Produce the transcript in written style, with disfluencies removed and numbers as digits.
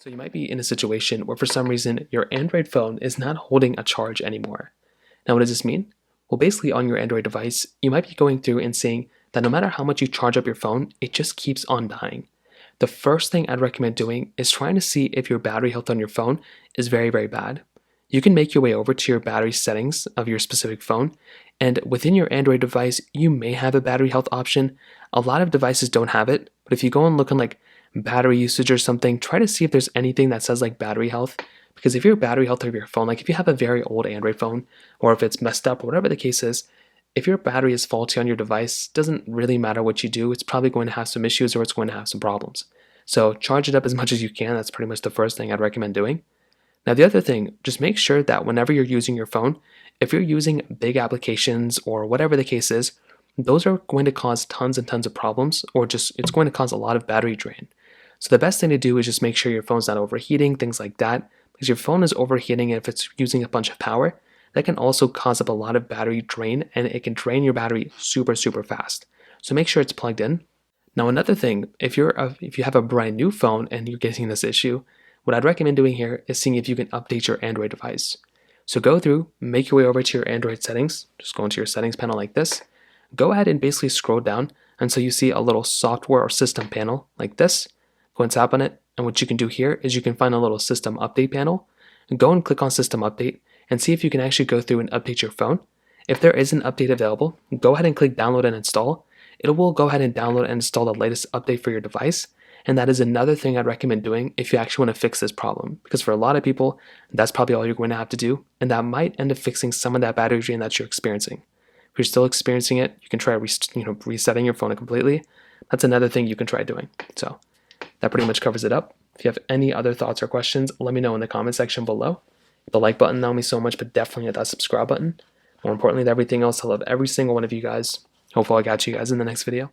So you might be in a situation where for some reason your Android phone is not holding a charge anymore. Now what does this mean? Well, basically on your Android device, you might be going through and seeing that no matter how much you charge up your phone, it just keeps on dying. The first thing I'd recommend doing is trying to see if your battery health on your phone is very, very bad. You can make your way over to your battery settings of your specific phone, and within your Android device, you may have a battery health option. A lot of devices don't have it, but if you go and look on like battery usage or something, try to see if there's anything that says like battery health. Because if your battery health of your phone, like if you have a very old Android phone, or if it's messed up, or whatever the case is, if your battery is faulty on your device, doesn't really matter what you do, it's probably going to have some issues or it's going to have some problems. So charge it up as much as you can. That's pretty much the first thing I'd recommend doing. Now, the other thing, just make sure that whenever you're using your phone, if you're using big applications or whatever the case is, those are going to cause tons and tons of problems, or just it's going to cause a lot of battery drain. So the best thing to do is just make sure your phone's not overheating, things like that, because your phone is overheating and if it's using a bunch of power, that can also cause up a lot of battery drain and it can drain your battery super, super fast. So make sure it's plugged in. Now another thing, if you have a brand new phone and you're getting this issue, what I'd recommend doing here is seeing if you can update your Android device. So go through, make your way over to your Android settings, just go into your settings panel like this. Go ahead and basically scroll down until you see a little software or system panel like this. Go and tap on it, and what you can do here is you can find a little system update panel. Go and click on system update and see if you can actually go through and update your phone. If there is an update available, go ahead and click download and install. It will go ahead and download and install the latest update for your device. And that is another thing I'd recommend doing if you actually want to fix this problem. Because for a lot of people, that's probably all you're going to have to do. And that might end up fixing some of that battery drain that you're experiencing. If you're still experiencing it, you can try resetting your phone completely. That's another thing you can try doing. So that pretty much covers it up. If you have any other thoughts or questions, let me know in the comment section below. The like button helps me so much, but definitely hit that subscribe button. More importantly than everything else, I love every single one of you guys. Hopefully I'll catch you guys in the next video.